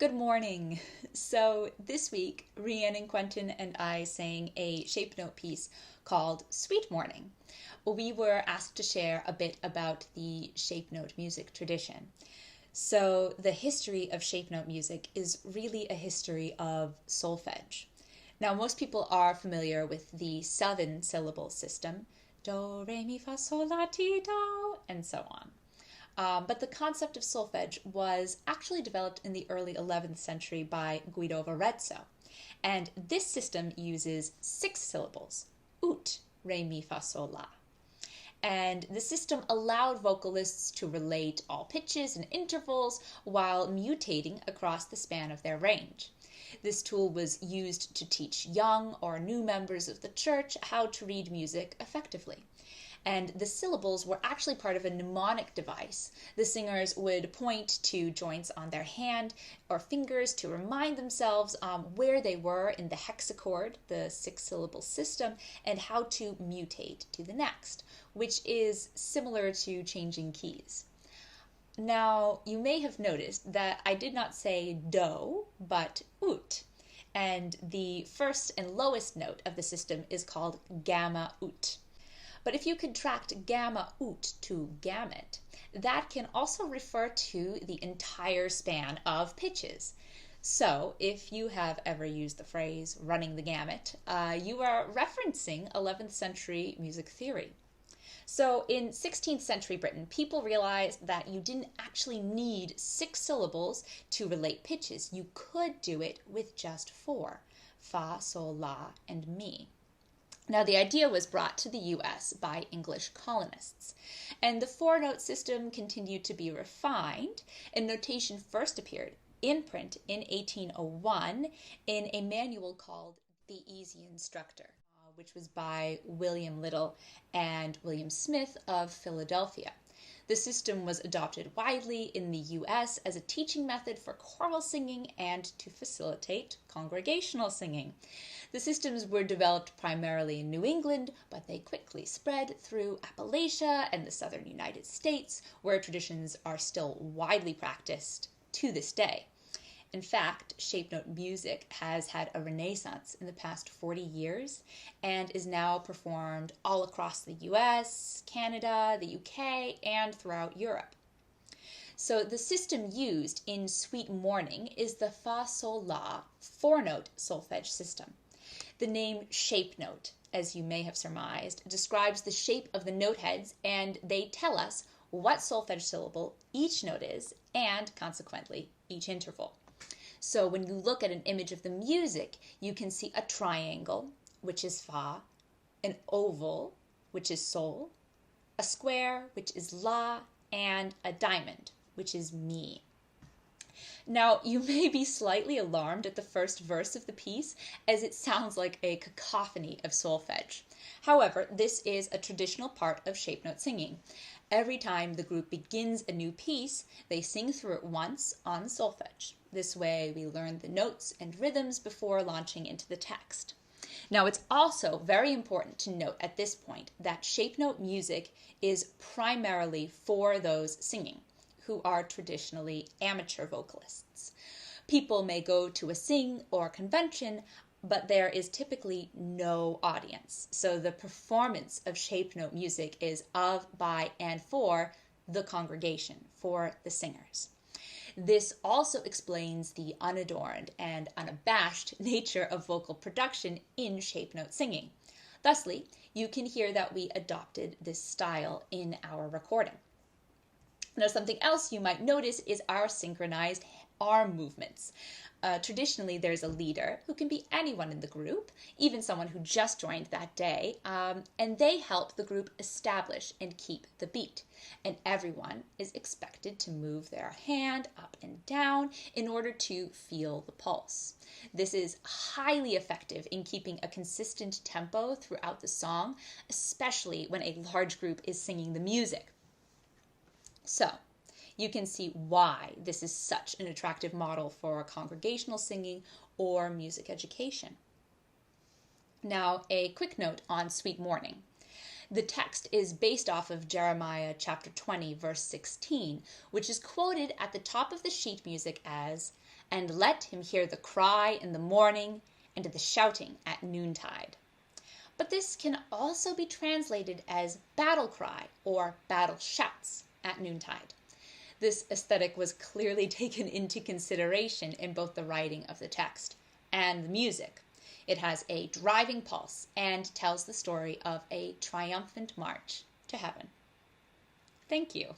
Good morning. So this week, Rhiannon and Quentin and I sang a shape note piece called Sweet Morning. We were asked to share a bit about the shape note music tradition. So the history of shape note music is really a history of solfege. Now, most people are familiar with the 7-syllable system, do, re, mi, fa, sol, la, ti, do, and so on. But the concept of solfege was actually developed in the early 11th century by Guido of Arezzo. And this system uses 6 syllables, ut, re, mi, fa, sol, la. And the system allowed vocalists to relate all pitches and intervals while mutating across the span of their range. This tool was used to teach young or new members of the church how to read music effectively. And the syllables were actually part of a mnemonic device. The singers would point to joints on their hand or fingers to remind themselves where they were in the hexachord, the 6-syllable system, and how to mutate to the next, which is similar to changing keys. Now, you may have noticed that I did not say do, but ut. And the first and lowest note of the system is called gamma ut. But if you contract gamma ut to gamut, that can also refer to the entire span of pitches. So if you have ever used the phrase running the gamut, you are referencing 11th century music theory. So in 16th century Britain, people realized that you didn't actually need 6 syllables to relate pitches. You could do it with just 4, fa, sol, la, and mi. Now, the idea was brought to the US by English colonists, and the 4-note system continued to be refined, and notation first appeared in print in 1801 in a manual called The Easy Instructor, which was by William Little and William Smith of Philadelphia. The system was adopted widely in the US as a teaching method for choral singing and to facilitate congregational singing. The systems were developed primarily in New England, but they quickly spread through Appalachia and the southern United States, where traditions are still widely practiced to this day. In fact, shape note music has had a renaissance in the past 40 years and is now performed all across the US, Canada, the UK, and throughout Europe. So the system used in Sweet Morning is the fa sol la 4-note solfege system. The name shape note, as you may have surmised, describes the shape of the note heads, and they tell us what solfege syllable each note is and, consequently, each interval. So when you look at an image of the music, you can see a triangle, which is fa, an oval, which is sol, a square, which is la, and a diamond, which is mi. Now, you may be slightly alarmed at the first verse of the piece, as it sounds like a cacophony of solfege. However, this is a traditional part of shape note singing. Every time the group begins a new piece, they sing through it once on solfege. This way, we learn the notes and rhythms before launching into the text. Now, it's also very important to note at this point that shape note music is primarily for those singing, who are traditionally amateur vocalists. People may go to a sing or convention, but there is typically no audience. So the performance of shape note music is of, by, and for the congregation, for the singers. This also explains the unadorned and unabashed nature of vocal production in shape note singing. Thusly, you can hear that we adopted this style in our recording. Now, something else you might notice is our synchronized arm movements. Traditionally, there's a leader who can be anyone in the group, even someone who just joined that day, and they help the group establish and keep the beat. And everyone is expected to move their hand up and down in order to feel the pulse. This is highly effective in keeping a consistent tempo throughout the song, especially when a large group is singing the music. So, you can see why this is such an attractive model for congregational singing or music education. Now, a quick note on Sweet Morning. The text is based off of Jeremiah chapter 20, verse 16, which is quoted at the top of the sheet music as, "And let him hear the cry in the morning and the shouting at noontide." But this can also be translated as battle cry or battle shouts at noontide. This aesthetic was clearly taken into consideration in both the writing of the text and the music. It has a driving pulse and tells the story of a triumphant march to heaven. Thank you.